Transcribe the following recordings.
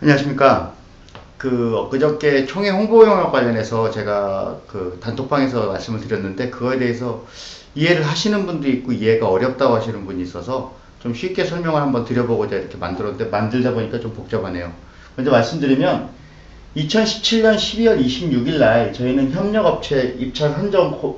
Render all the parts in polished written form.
안녕하십니까. 엊그저께 총회 홍보 영역 관련해서 제가 단톡방에서 말씀을 드렸는데, 그거에 대해서 이해를 하시는 분도 있고 이해가 어렵다고 하시는 분이 있어서 좀 쉽게 설명을 한번 드려보고자 이렇게 만들었는데, 만들다 보니까 좀 복잡하네요. 먼저 말씀드리면 2017년 12월 26일 날 저희는 협력업체 입찰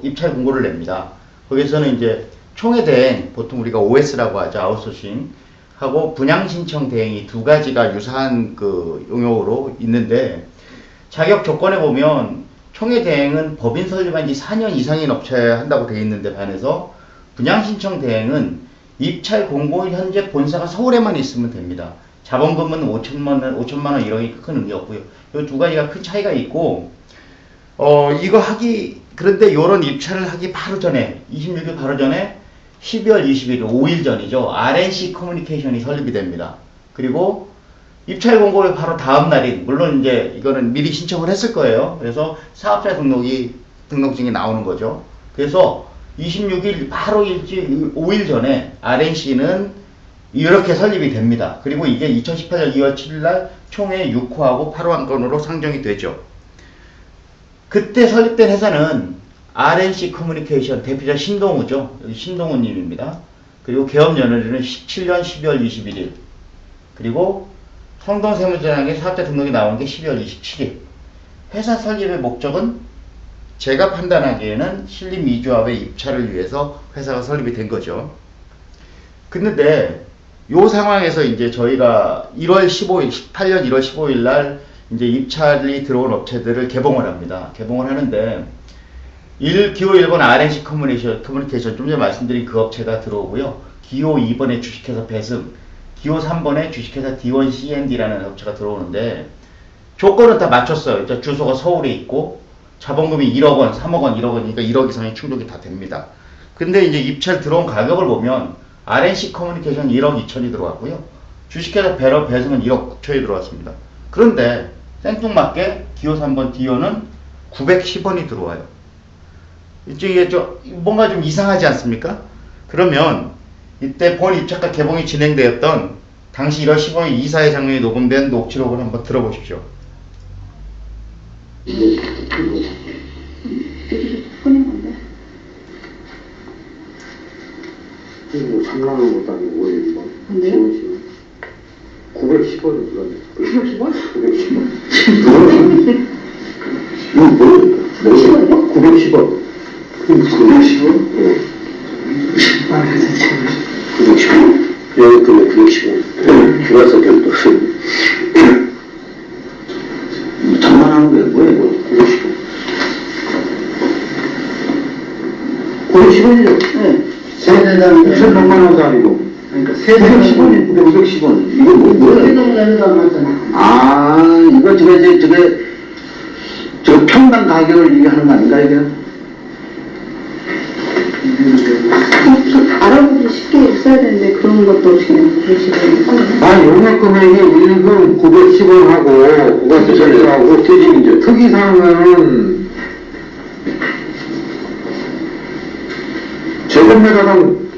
입찰 공고를 냅니다. 거기서는 이제 총회 대행, 보통 우리가 OS라고 하죠. 아웃소싱 하고 분양 신청 대행이 두 가지가 유사한 용어로 있는데, 자격 조건에 보면 총회 대행은 법인 설립한 지 4년 이상인 업체에 한다고 되어 있는데 반해서, 분양 신청 대행은 입찰 공고일 현재 본사가 서울에만 있으면 됩니다. 자본금은 5천만 원 1억이 큰 의미 없고요. 이 두 가지가 큰 차이가 있고, 그런데 요런 입찰을 하기 바로 전에, 26일 바로 전에 12월 21일, 5일 전이죠. RNC 커뮤니케이션이 설립이 됩니다. 그리고 입찰 공고의 바로 다음 날인, 물론 이제 이거는 미리 신청을 했을 거예요. 그래서 사업자 등록증이 나오는 거죠. 그래서 26일 바로 5일 전에 RNC는 이렇게 설립이 됩니다. 그리고 이게 2018년 2월 7일 날 총회 6호하고 8호 안건으로 상정이 되죠. 그때 설립된 회사는 RNC 커뮤니케이션 대표자 신동우죠. 여기 신동우님입니다. 그리고 개업 연회일은 17년 12월 21일. 그리고 성동세무전환에 사업자 등록이 나온 게 12월 27일. 회사 설립의 목적은 제가 판단하기에는 신림 이주합의 입찰을 위해서 회사가 설립이 된 거죠. 근데 요 상황에서 이제 저희가 18년 1월 15일 날 이제 입찰이 들어온 업체들을 개봉을 합니다. 개봉을 하는데, 기호 1번 RNC 커뮤니케이션 좀 전에 말씀드린 그 업체가 들어오고요. 기호 2번에 주식회사 배승, 기호 3번에 주식회사 D1CND라는 업체가 들어오는데, 조건은 다 맞췄어요. 주소가 서울에 있고 자본금이 1억 원, 3억 원, 1억 원이니까 1억 이상의 충족이 다 됩니다. 근데 이제 입찰 들어온 가격을 보면 RNC 커뮤니케이션 1억 2천이 들어왔고요. 주식회사 배승은 1억 9천이 들어왔습니다. 그런데 생뚱맞게 기호 3번 D1은 910원이 들어와요. 이게 뭔가 좀 이상하지 않습니까? 그러면 이때 본 입찰가 개봉이 진행되었던 당시 1월 15일 이사회 장면이 녹음된 녹취록을 한번 들어보십시오. 뭐 3만 원보다 아니고 왜 이거? 근데요? 910원이 들어왔네. 910원? 910원? 이거 뭐야? 910원이요? 910원. 910원? 예. 아, 910원? 여기 금액 910원. 교과서 별도. 장난하는 게 뭐야, 이거? 910원. 910원이죠? 네. 세대당 2,100만 원도 아니고. 그러니까 세대 10원이 910원. 이거 뭐야? 세대당 내려도 안 맞잖아. 아, 이거 저 평당 가격을 얘기하는 거 아닌가, 이게? 알아보기 쉽게 써야 되는데 그런 것도 없이 그냥 910원. 아, 용역 금액이 1금 910원하고, 고가세설하고, 이제 특이사항은 제곱미터당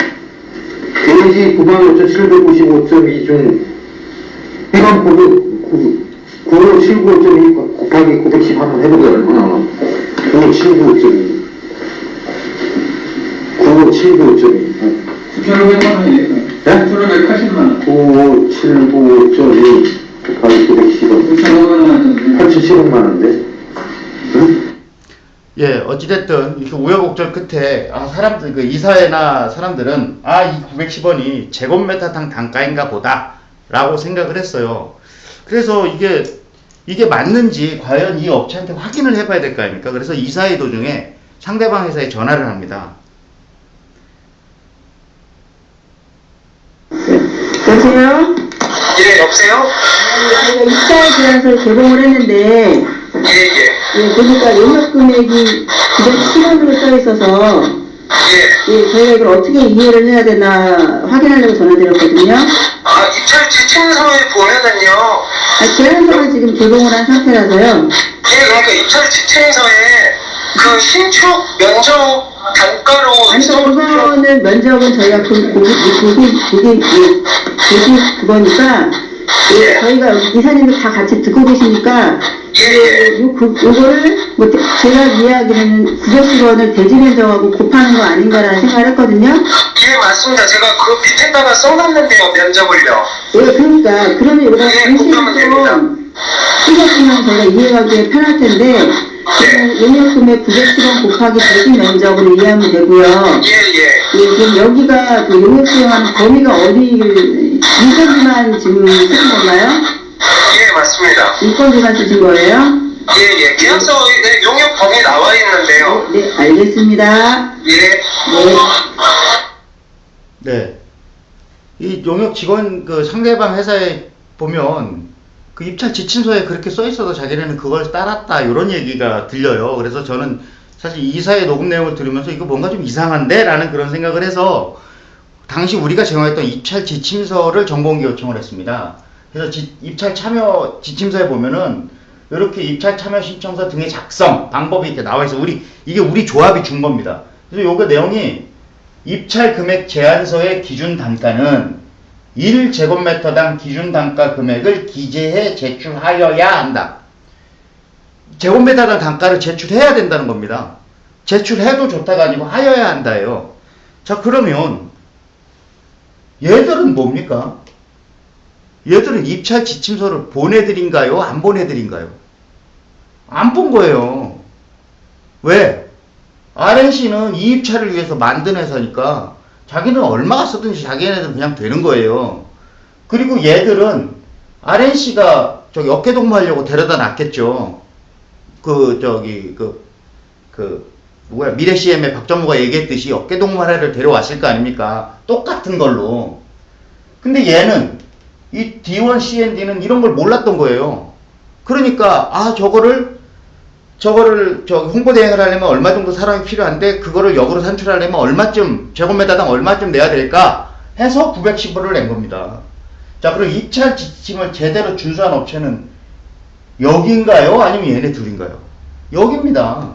대지 95,795.2 중 해당 9579.2 곱하기 910 한번 해보게 얼마나 9579.2 9579.2 9,500만 원이에요. 네? 9,580만 원. 9579.2 곱하기 910원 9,500만 원. 8,700만 원인데? 응? 예, 어찌됐든 이렇게 우여곡절 끝에 사람들, 이사회나 사람들은 이 910원이 제곱미터당 단가인가 보다 라고 생각을 했어요. 그래서 이게 맞는지 과연 이 업체한테 확인을 해봐야 될 거 아닙니까? 그래서 이사회 도중에 상대방 회사에 전화를 합니다. 여보세요? 예, 여보세요? 저희가 입찰 제안서를 개봉을 했는데, 예, 보니까 용역 금액이 910원으로 써 있어서, 예, 저희가 이걸 어떻게 이해를 해야 되나 확인하려고 전화드렸거든요. 입찰 지침서에 보면은요. 제안서를 지금 개봉을 한 상태라서요. 예, 그러니까 입찰 지침서에 그 신축 면적 단가로. 아니, 그거는 면적은 저희가 99번이니까, 예, 저희가 이사님들 다 같이 듣고 계시니까 요거를 뭐 제가 이야기는 910원을 대지면적하고 곱하는 거 아닌가라는 생각을 했거든요. 예, 맞습니다. 제가 그 밑에다가 써놨는데요, 면적을요. 예, 그러니까 그러면 이거 예, 곱하면 됩니다. 좀 찍어주면 저희가 이해하기에 편할 텐데 용역금액 910원 곱하기 대지 면적으로 이해하면 되고요. 예. 예, 그럼 여기가 그 용역 수용하는 범위가 인건비만 지금 쓰는 건가요? 예, 맞습니다. 인건비만 쓰신 거예요? 예. 계약서에 용역 범위 나와 있는데요. 네, 알겠습니다. 예. 네. 네. 이 용역 직원 그 상대방 회사에 보면 그 입찰 지침서에 그렇게 써 있어도 자기네는 그걸 따랐다 이런 얘기가 들려요. 그래서 저는 사실 이사의 녹음 내용을 들으면서 이거 뭔가 좀 이상한데? 라는 그런 생각을 해서 당시 우리가 제공했던 입찰 지침서를 정보공개 요청을 했습니다. 그래서 입찰 참여 지침서에 보면은 이렇게 입찰 참여 신청서 등의 작성 방법이 이렇게 나와 있어. 이게 우리 조합이 준 겁니다. 그래서 요거 내용이 입찰 금액 제안서의 기준 단가는 1제곱미터당 기준 단가 금액을 기재해 제출하여야 한다. 제곱미터당 단가를 제출해야 된다는 겁니다. 제출해도 좋다가 아니고 하여야 한다예요. 자, 그러면 얘들은 뭡니까? 얘들은 입찰 지침서를 보내드린가요? 안 보내드린가요? 안 본 거예요. 왜? RNC는 이 입찰을 위해서 만든 회사니까 자기는 얼마가 쓰든지 자기네들은 그냥 되는 거예요. 그리고 얘들은 RNC가 저기 어깨동무하려고 데려다 놨겠죠. 미래CM의 박정무가 얘기했듯이 어깨동무하려를 데려왔을 거 아닙니까? 똑같은 걸로. 근데 얘는 이 D1 C&D는 이런 걸 몰랐던 거예요. 그러니까 저거를 홍보 대행을 하려면 얼마 정도 사람이 필요한데 그거를 역으로 산출하려면 얼마쯤 제곱미터당 얼마쯤 내야 될까 해서 910원을 낸 겁니다. 자, 그럼 입찰 지침을 제대로 준수한 업체는 여기인가요? 아니면 얘네 둘인가요? 여기입니다.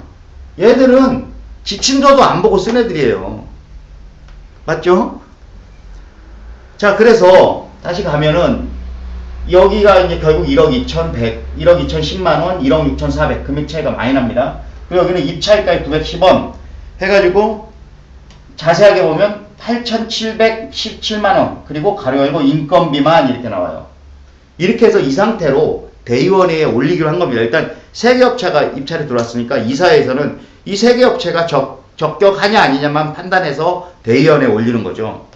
얘들은 지침서도 안 보고 쓴 애들이에요. 맞죠? 자, 그래서 다시 가면은 여기가 이제 결국 1억 2,100, 1억 2,010만원, 1억 6,400 금액 차이가 많이 납니다. 그리고 여기는 입찰가에 910원 해가지고 자세하게 보면 8,717만원 그리고 가로 열고 인건비만 이렇게 나와요. 이렇게 해서 이 상태로 대의원회에 올리기로 한 겁니다. 일단 3개 업체가 입찰에 들어왔으니까 이사회에서는 이 3개 업체가 적격하냐 아니냐만 판단해서 대의원회에 올리는 거죠.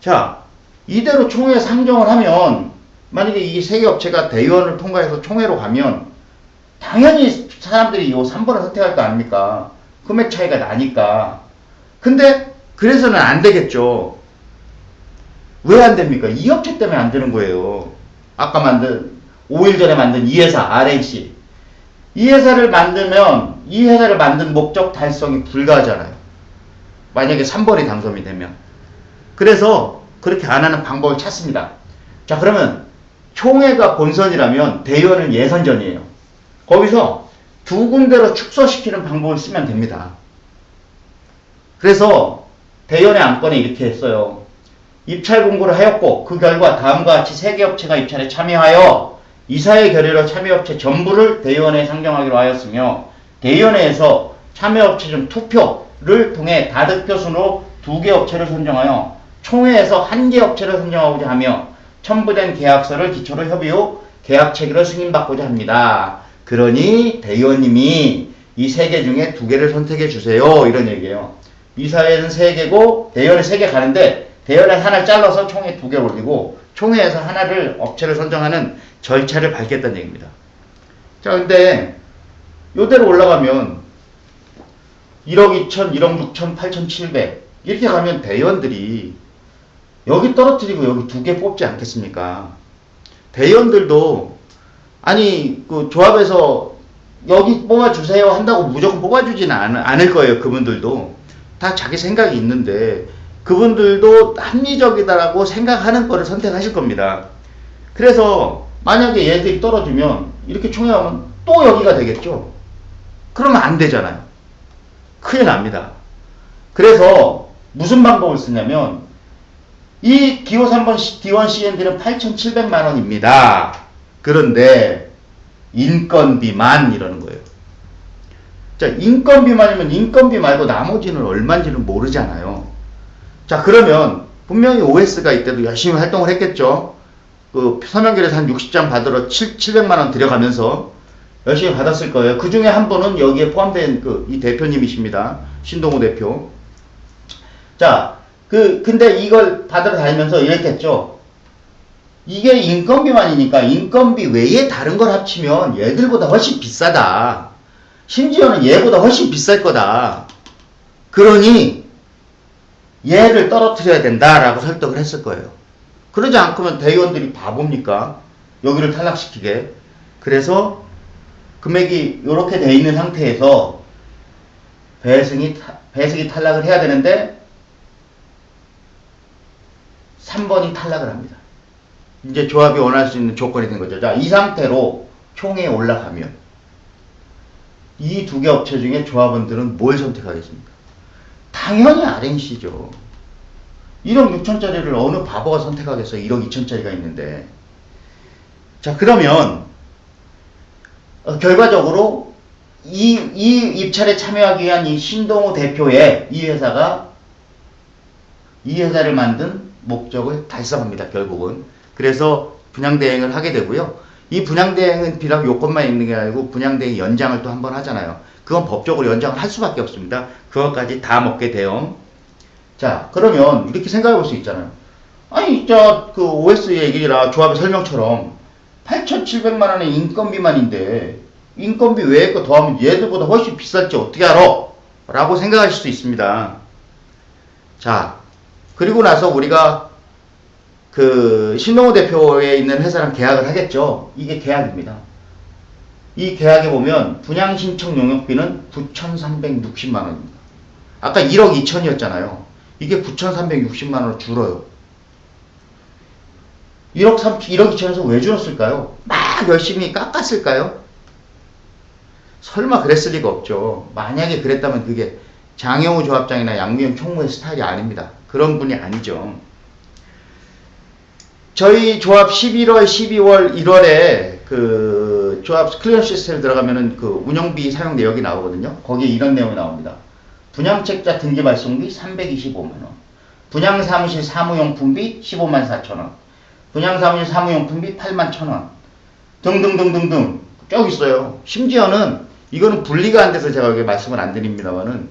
자, 이대로 총회 상정을 하면 만약에 이 3개 업체가 대의원을 통과해서 총회로 가면 당연히 사람들이 이 3번을 선택할 거 아닙니까? 금액 차이가 나니까. 근데 그래서는 안 되겠죠. 왜 안 됩니까? 이 업체 때문에 안 되는 거예요. 아까 5일 전에 만든 이 회사 RNC. 이 회사를 만들면 이 회사를 만든 목적 달성이 불가하잖아요. 만약에 3번이 당선이 되면. 그래서 그렇게 안 하는 방법을 찾습니다. 자, 그러면 총회가 본선이라면 대의원은 예선전이에요. 거기서 2군데로 축소시키는 방법을 쓰면 됩니다. 그래서 대의원의 안건에 이렇게 했어요. 입찰 공고를 하였고 그 결과 다음과 같이 3개 업체가 입찰에 참여하여 이사회 결의로 참여업체 전부를 대의원회에 상정하기로 하였으며 대의원회에서 참여업체 중 투표를 통해 다득표 순으로 2개 업체를 선정하여 총회에서 1개 업체를 선정하고자 하며 첨부된 계약서를 기초로 협의 후 계약 체계를 승인받고자 합니다. 그러니 대의원님이 이 3개 중에 2개를 선택해 주세요. 이런 얘기예요. 이사회는 3개고 대의원에 3개 가는데 대의원에 하나를 잘라서 총회 2개를 올리고 총회에서 하나를 업체를 선정하는 절차를 밟겠다는 얘기입니다. 자, 근데 요대로 올라가면 1억 2천, 1억 6천, 8,700 이렇게 가면 대의원들이 여기 떨어뜨리고 여기 2개 뽑지 않겠습니까? 대의원들도 아니 그 조합에서 여기 뽑아주세요 한다고 무조건 뽑아주지는 않을 거예요. 그분들도 다 자기 생각이 있는데 그분들도 합리적이다라고 생각하는 거를 선택하실 겁니다. 그래서 만약에 얘들이 떨어지면 이렇게 총회하면 또 여기가 되겠죠. 그러면 안 되잖아요. 큰일 납니다. 그래서 무슨 방법을 쓰냐면 이 기호 3번 D1 C&D는 8,700만 원입니다. 그런데 인건비만 이러는 거예요. 자, 인건비만이면 인건비 말고 나머지는 얼마인지는 모르잖아요. 자, 그러면 분명히 OS가 이때도 열심히 활동을 했겠죠. 그 서명결에서 한 60장 받으러 700만 원 들여가면서 열심히 받았을 거예요. 그 중에 한 분은 여기에 포함된 이 대표님이십니다. 신동호 대표. 자, 근데 이걸 받으러 다니면서 이랬겠죠. 이게 인건비만이니까 인건비 외에 다른 걸 합치면 얘들보다 훨씬 비싸다. 심지어는 얘보다 훨씬 비쌀 거다. 그러니 얘를 떨어뜨려야 된다라고 설득을 했을 거예요. 그러지 않고면 대의원들이 바보입니까? 여기를 탈락시키게. 그래서 금액이 이렇게 돼 있는 상태에서 배승이 탈락을 해야 되는데 3번이 탈락을 합니다. 이제 조합이 원할 수 있는 조건이 된 거죠. 자, 이 상태로 총회에 올라가면 이 두 개 업체 중에 조합원들은 뭘 선택하겠습니까? 당연히 RNC죠. 1억 6천짜리를 어느 바보가 선택하겠어요? 1억 2천짜리가 있는데. 자, 그러면 결과적으로 이 입찰에 참여하기 위한 이 신동호 대표의 이 회사가 이 회사를 만든 목적을 달성합니다. 결국은. 그래서 분양대행을 하게 되고요. 이 분양대행은 비록 요건만 있는 게 아니고 분양대행 연장을 또 한 번 하잖아요. 그건 법적으로 연장을 할 수밖에 없습니다. 그것까지 다 먹게 돼요. 자, 그러면 이렇게 생각해 볼 수 있잖아요. 아니, 그 OS 얘기라 조합의 설명처럼 8,700만 원의 인건비만인데 인건비 외의 거 더하면 얘들보다 훨씬 비쌀지 어떻게 알아? 라고 생각하실 수 있습니다. 자, 그리고 나서 우리가 신동호 대표에 있는 회사랑 계약을 하겠죠. 이게 계약입니다. 이 계약에 보면 분양 신청 용역비는 9,360만 원입니다. 아까 1억 2천이었잖아요. 이게 9,360만 원으로 줄어요. 1억 2천에서 왜 줄었을까요? 막 열심히 깎았을까요? 설마 그랬을 리가 없죠. 만약에 그랬다면 그게 장영우 조합장이나 양미영 총무의 스타일이 아닙니다. 그런 분이 아니죠. 저희 조합 11월, 12월, 1월에 조합 클리어런스 시스템에 들어가면은 운영비 사용 내역이 나오거든요. 거기에 이런 내용이 나옵니다. 분양책자 등기 발송비 325만원. 분양사무실 사무용품비 15만 4천원. 분양사무실 사무용품비 8만 1천원. 등등등등등 쭉 있어요. 심지어는 이거는 분리가 안 돼서 제가 여기 말씀을 안 드립니다만은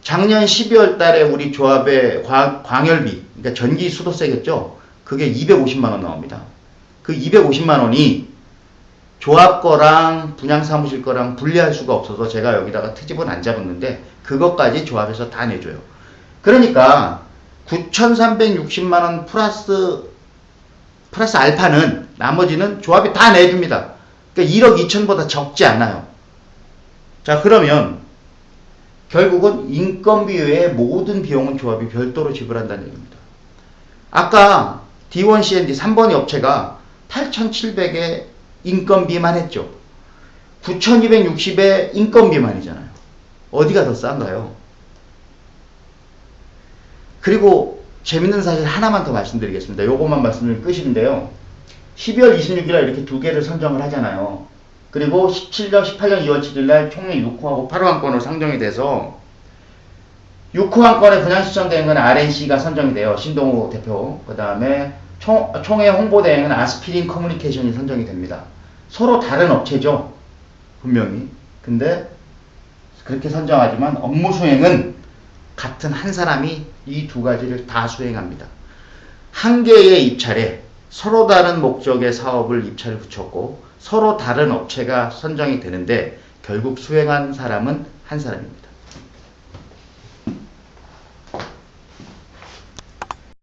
작년 12월 달에 우리 조합의 광열비, 그러니까 전기 수도세겠죠. 그게 250만원 나옵니다. 그 250만원이 조합 거랑 분양사무실 거랑 분리할 수가 없어서 제가 여기다가 트집은 안 잡았는데 그것까지 조합에서 다 내줘요. 그러니까 9,360만원 플러스 알파는 나머지는 조합이 다 내줍니다. 그러니까 1억 2천보다 적지 않아요. 자, 그러면 결국은 인건비 외에 모든 비용은 조합이 별도로 지불한다는 얘기입니다. 아까 D1 C&D 3번의 업체가 8,700에 인건비만 했죠. 9,260에 인건비만이잖아요. 어디가 더 싼가요? 그리고 재밌는 사실 하나만 더 말씀드리겠습니다. 요것만 말씀드리면 끝인데요. 12월 26일날 이렇게 두 개를 선정을 하잖아요. 그리고 18년 2월 7일날 총회 6호하고 8호 안건으로 상정이 돼서 6호 안건에 분양신청대행은 RNC가 선정이 돼요. 신동호 대표. 그 다음에 총회 홍보대행은 아스피린 커뮤니케이션이 선정이 됩니다. 서로 다른 업체죠. 분명히. 근데 그렇게 선정하지만 업무 수행은 같은 한 사람이 이 두 가지를 다 수행합니다. 한 개의 입찰에 서로 다른 목적의 사업을 입찰을 붙였고 서로 다른 업체가 선정이 되는데 결국 수행한 사람은 한 사람입니다.